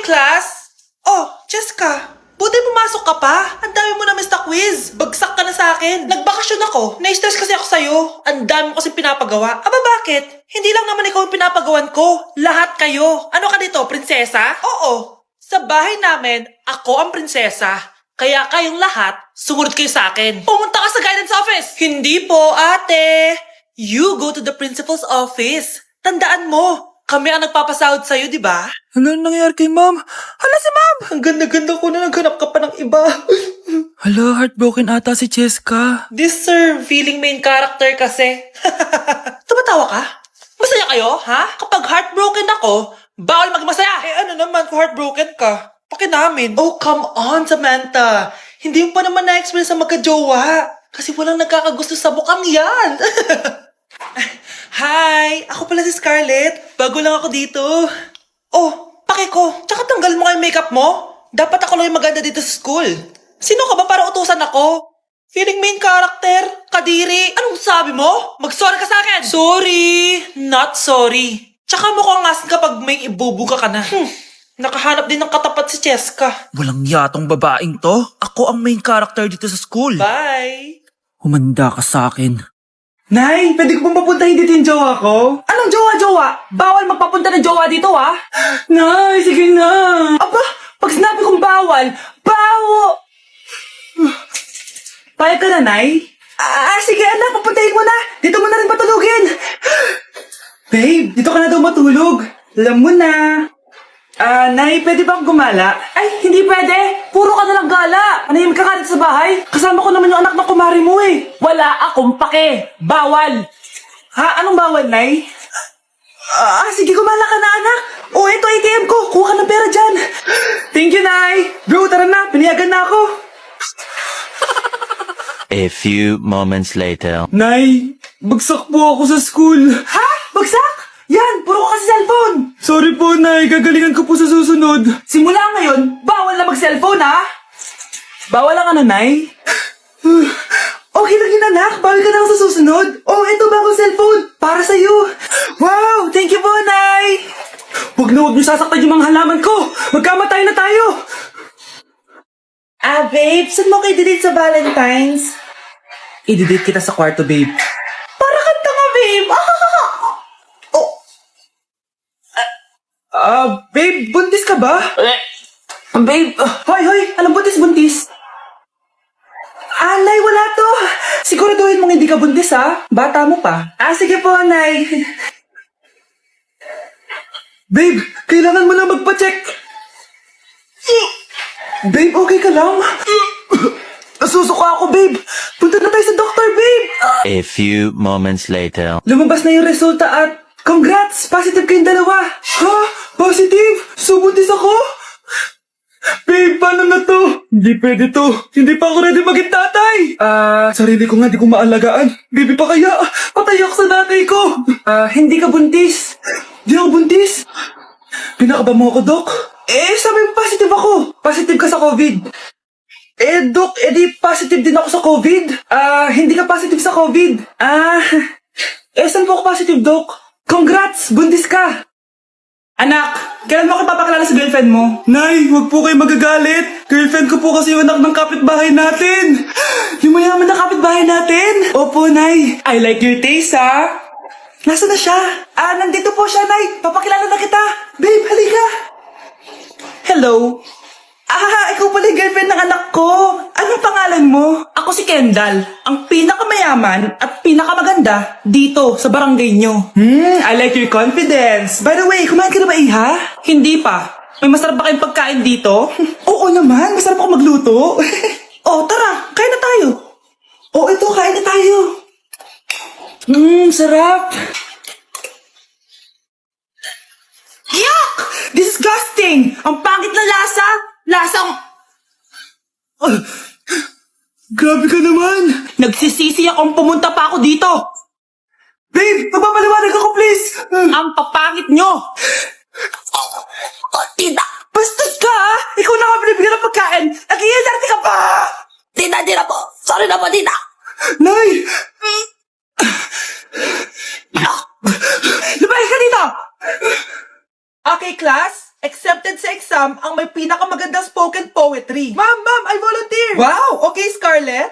class? Oh, Jessica, buti pumasok ka pa. Ang dami mo na miss na quiz. Bagsak ka na sa akin. Nagbakasyon ako. Na-stress kasi ako sa'yo. Ang dami mo kasi pinapagawa. Aba bakit? Hindi lang naman ikaw yung pinapagawan ko. Lahat kayo. Ano ka dito, prinsesa? Oo. Sa bahay namin, ako ang prinsesa. Kaya kayong lahat, sumunod kayo sa akin. Pumunta ka sa guidance office. Hindi po, ate. You go to the principal's office. Tandaan mo, kami ang nagpapasahod sa'yo, di ba? Ano nangyari kay ma'am? Hala si ma'am! Ang ganda-ganda ko na naghanap ka pa ng iba. Hala, heartbroken ata si Cheska. This sir, feeling main character kasi. Tumatawa ka? Masaya kayo, ha? Kapag heartbroken ako, bawal maging masaya. Eh ano naman kung heartbroken ka? Pakinamin. Oh, come on, Samantha. Hindi mo pa naman na-experience sa magka-jowa. Kasi walang nagkakagusto sa mukhang yan. Hi! Ako pala si Scarlett. Bago lang ako dito. Oh, pake ko. Tsaka tanggal mo nga yung makeup mo. Dapat ako lang yung maganda dito sa school. Sino ka ba para utusan ako? Feeling main character? Kadiri? Anong sabi mo? Mag-sorry ka sa akin! Sorry! Not sorry. Tsaka mukhang asin kapag may ibubuga ka na. Nakahanap din ng katapat si Cheska. Walang yatong babaeng to. Ako ang main character dito sa school. Bye! Humanda ka sa akin. Nay, pwede ko bang papuntahin dito yung jowa ko? Anong jowa-jowa? Bawal magpapunta ng jowa dito, ha? Nay, sige na. Aba, pag sinabi kong bawal, Payag ka na, Nay? sige anak, papuntahin mo na. Dito mo na rin patulugin. Babe, dito ka na daw matulog. Alam mo na. Nay, pwede bang gumala? Ay, hindi pwede. Puro ka nalang gala. Manahimik ka nga dito sa bahay. Kasama ko naman yung anak ng kumari mo eh. Wala akong pake. Bawal. Ha? Anong bawal, Nay? Sige, gumala ka na anak. Oh, ito ATM ko. Kuha ka ng pera dyan. Thank you, Nay. Bro, tara na. Piniyagan na ako. A few moments later. Nay, bagsak po ako sa school. Ha? Bagsak? Yan, puro ka sa cellphone. Sorry po, Nay. Gagalingan ko po sa susunod. Simula ngayon, bawal na mag-cellphone ha. Bawal lang ano, Nay? Okay lang yun anak, bawal ka na sa susunod. Oh, ito bagong cellphone. Para sa'yo. Wow! Thank you po, Nay! Huwag niyo sasaktan yung mga halaman ko! Magkamatay na tayo! Babe, saan mo kayo delete sa Valentine's? I-delete kita sa kwarto, babe. Para kang tanga, babe. Babe, buntis ka ba? Babe, Hoy, alam buntis. Nay, wala to. Siguraduhin mong hindi ka buntis, ha? Bata mo pa. Sige po, Nay. Babe, kailangan mo na magpa-check. Babe, okay ka lang? Nasusuka ako, babe. Punta na tayo sa doktor, babe. A few moments later. Lumabas na yung resulta at congrats! Positive kayong dalawa. Ha? Positive? So, buntis ako? Babe, paano na to? Hindi pwede to. Hindi pa ako ready maging tatay. Sarili ko nga di ko maalagaan. Baby pa kaya? Patay ako sa nanay ko. Hindi ka buntis. Di ako buntis. Pinakaba mo ako, Dok? Sabi mo positive ako. Positive ka sa COVID. Dok, di positive din ako sa COVID. Hindi ka positive sa COVID. Saan po ako positive, Dok? Congrats! Buntis ka! Anak, kailan mo ako papakilala sa girlfriend mo? Nay, huwag po kayo magagalit. Girlfriend ko po kasi yung anak ng kapitbahay natin. Yung mayaman na kapitbahay natin. Opo, Nay. I like your taste, ha? Nasaan na siya? Nandito po siya, Nay. Papakilala na kita. Babe, halika. Hello. Ikaw pala yung girlfriend ng anak ko. Anong pangalan mo? Ako si Kendall, ang pinakamayaman at pinakamaganda dito sa barangay nyo. I like your confidence. By the way, kumain ka na ba, Iha? Hindi pa. May masarap ba kayong pagkain dito? Oo naman, masarap ako magluto. Tara, kain na tayo. Ito, kain na tayo. Sarap. Yuck! Disgusting! Ang pangit na lasa! Lasang... Grabe ka naman! Nagsisisi akong pumunta pa ako dito! Babe! Magpapaliwanag ako, please! Ang papangit nyo! Tita! Bastos ka, ha? Ikaw na nga binibigyan ng pagkain! Nag-iinarte ka pa! Tita po! Sorry na po, tita! Nay! Lumayas ka dito! Okay, class. Accepted sa exam. exam ang may pinakamagandang spoken poetry. Ma'am, I volunteer! Wow! Okay, Scarlett?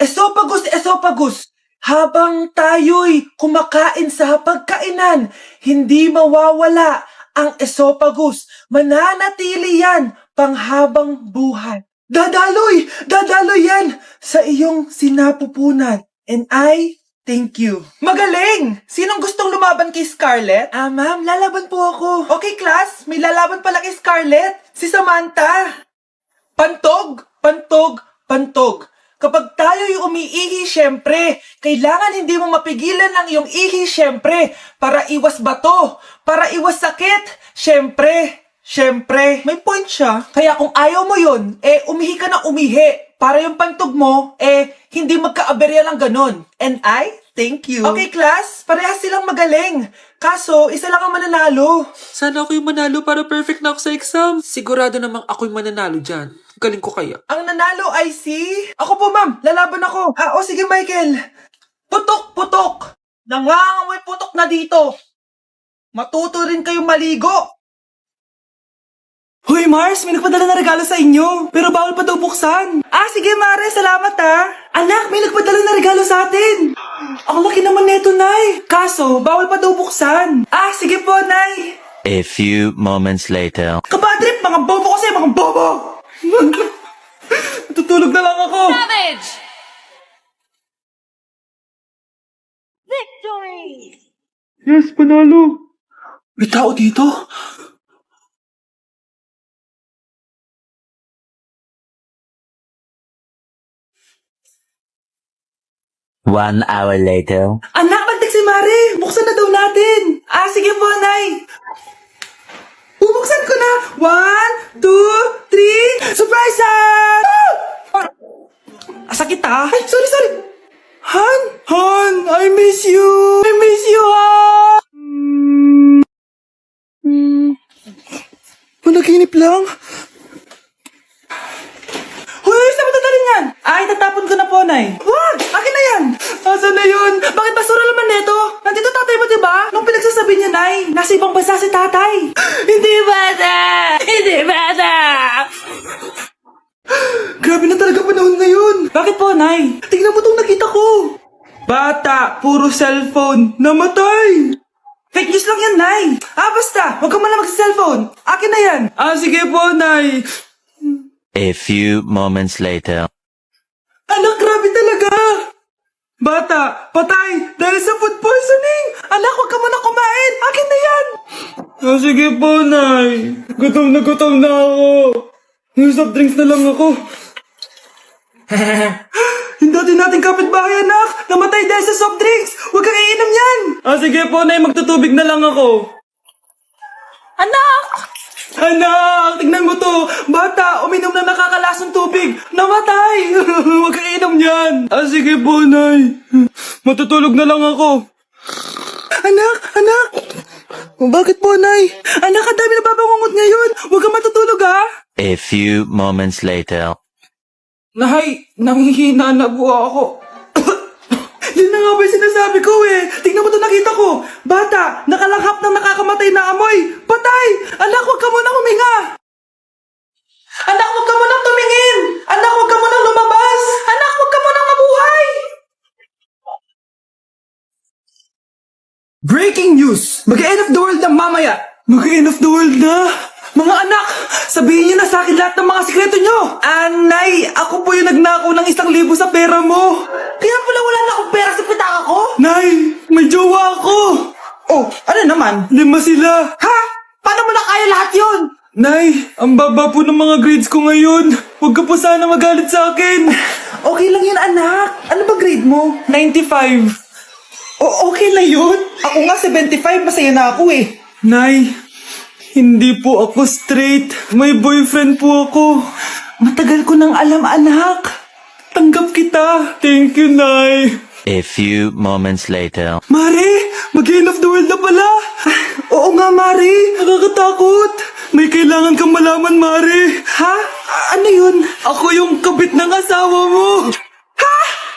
Esophagus! Habang tayo'y kumakain sa pagkainan, hindi mawawala ang esophagus. Mananatili yan panghabang buhay. Dadaloy yan sa iyong sinapupunan. And I thank you. Magaling! Sinong gustong lumaban kay Scarlett? Ma'am, lalaban po ako. Okay, class. May lalaban pala kay Scarlett. Si Samantha. Pantog. Kapag tayo'y umiihi, syempre, kailangan hindi mo mapigilan ang iyong ihi, syempre, para iwas bato, para iwas sakit, syempre, may point siya. Kaya kung ayaw mo yun, umihi ka na umihi, para yung pantog mo, hindi magka-aberya lang ganon. And I thank you. Okay, class, parehas silang magaling. Kaso, isa lang ang mananalo. Sana ako yung manalo para perfect na ako sa exam. Sigurado namang ako yung mananalo dyan. Galing ko kaya. Ang nanalo ay si... Ako po, ma'am. Lalaban ako. Sige, Michael. Putok. Nangangamoy putok na dito. Matuto rin kayong maligo. Hoy, Mars, may nagpadala na regalo sa inyo. Pero bawal pa daw buksan. Sige, Mare. Salamat, Anak, may nagpadala na regalo sa atin. Ang laki naman neto, Nay. Kaso, bawal pa daw buksan. Sige po, Nay. A few moments later. Kabadrip, mga bobo kasi, mga bobo. Tutulog na lang ako. Savage! Victory! Yes, panalo. May tao dito? One hour later. Anak, nagtek si Mare. Buksan na daw natin. Sige po, Nay. Bubuksan ko na. 1, 2, 3. Surprise! Sakit Ay, sorry. Han, I miss you. Panaginip lang. Hoy, saan mo dadalhin yan? Tatapon ko na po, Nay. Wag! Akin na yan! Asan na yun? Bakit basura naman neto? Nandito tatay mo, diba? Nung pinagsasabi niya, Nay, nasa ibang bansa si tatay. Hindi bata! Grabe na talaga panahon ngayon. Bakit po, Nay? Tingnan mo itong nakita ko. Bata, puro cellphone, namatay. Fake news lang yan, Nay. Basta, huwag ka man lang mag-cellphone. Akin na yan. Sige po, Nay. A few moments later. Anak, grabe talaga! Bata, patay dahil sa food poisoning! Anak, huwag ka muna kumain! Akin na yan! Sige po, Nay. Gutom na ako. Soft drinks na lang ako. Yung dati nating kapitbahay, anak! Namatay dahil sa soft drinks! Huwag kang iinom yan! Sige po, Nay. Magtutubig na lang ako. Anak, tignan mo to. Bata, uminom na nakakalasong tubig. Namatay. Huwag kang inom yan. Sige po, Nay. Matutulog na lang ako. Anak. Bakit po, Nay? Anak, ang dami na babangungot ngayon. Huwag kang matutulog, ha? A few moments later. Nay, nanghihina na po ako. Yun na nga ba yung sinasabi ko Tingnan mo to nakita ko. Bata, nakalanghap ng nakakamatay na amoy. Patay! Anak, huwag ka munang huminga. Anak, huwag ka munang tumingin. Anak, huwag ka munang lumabas. Anak, huwag ka munang mabuhay. Breaking news! Mag-end of the world na mamaya. Mag-end of the world na? Mga anak, sabihin niyo na sa akin lahat ng mga sikreto niyo. Nay, ako po yung nagnakaw ng 1,000 sa pera mo. Kaya pala wala na akong pera sa pitaka ko? Nay, may jowa ako. Ano naman? 5 sila. Ha? Paano mo na kaya lahat yun? Nay, ang baba po ng mga grades ko ngayon. Huwag ka po sana magalit sa akin. Okay lang yun, anak. Ano ba grade mo? 95. Okay na yun. Ako nga 75, masaya na ako Nay, hindi po ako straight. May boyfriend po ako. Matagal ko nang alam, anak. Tanggap kita. Thank you, Nay. A few moments later. Mare, mag-end of the world na pala. Oo nga, Mare. Nakakatakot. May kailangan kang malaman, Mare. Ha? Ano yun? Ako yung kabit ng asawa mo. Ha?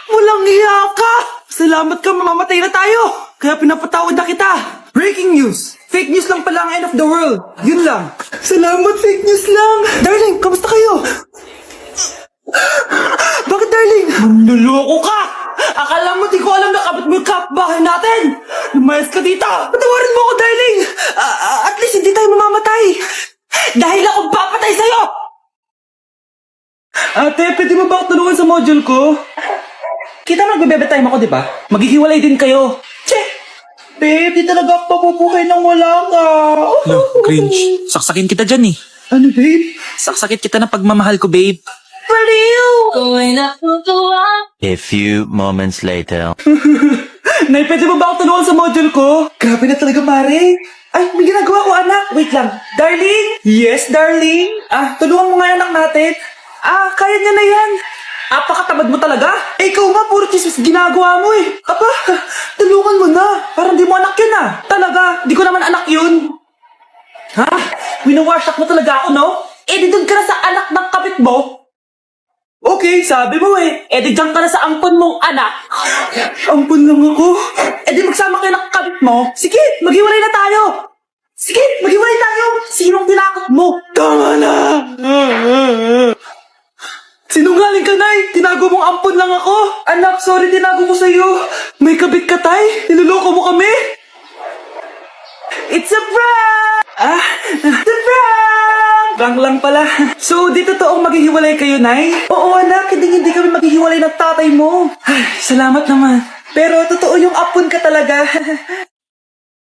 Walang iya ka. Salamat ka, mamamatay na tayo. Kaya pinapatawad na kita. Breaking news! Fake news lang pala ang end of the world. Yun lang. Salamat, fake news lang. Darling, kamusta kayo? Bakit, darling? Manluloko ka! Akala mo di ko alam na kabit mo yung kapbahay natin! Lumayas ka dito! Patawarin mo ako, darling! At least hindi tayo mamamatay! Dahil ako papatay sa'yo! Ate, pwede mo ba ako tulungan sa module ko? Kita mo nagbebebe time ako, di ba? Maghihiwalay din kayo. Che! Babe, di talaga ako papupuhay nang wala ka. Lo, cringe. Saksakin kita dyan eh. Ano, babe? Saksakit kita ng pagmamahal ko, babe. A few moments later. Nay, pwede mo ba ako tulungan sa module ko? Grabe na talaga, Mare. Ay, may ginagawa ko, anak. Wait lang. Darling? Yes, darling? Tulungan mo nga yung anak natin. Kaya niya na yan. Apakatamad mo talaga. Ikaw nga, puro chismis ginagawa mo eh. Tulungan mo na. Parang di mo anak yun Talaga, di ko naman anak yun. Ha? Winawash up mo talaga ako, no? Di doon ka na sa anak ng kapit mo. Okay, sabi mo eh. Di dyan ka na sa ampon mong anak. Ampon lang ako. Di magsama kayo ng kapit mo. Sige, maghiwalay na tayo. Sige, maghiwalay tayo. Sinong tinakot mo? Tama na. Sinungaling ka, Nay! Tinago mong ampon lang ako! Anak, sorry, tinago ko sa'yo! May kabit ka, Tay! Niloloko mo kami! It's a prank! It's a prank! Prank lang pala. So, di totoong maghihiwalay kayo, Nay? Oo, anak, hindi kami maghihiwalay ng tatay mo. Ay, salamat naman. Pero totoo yung ampon ka talaga.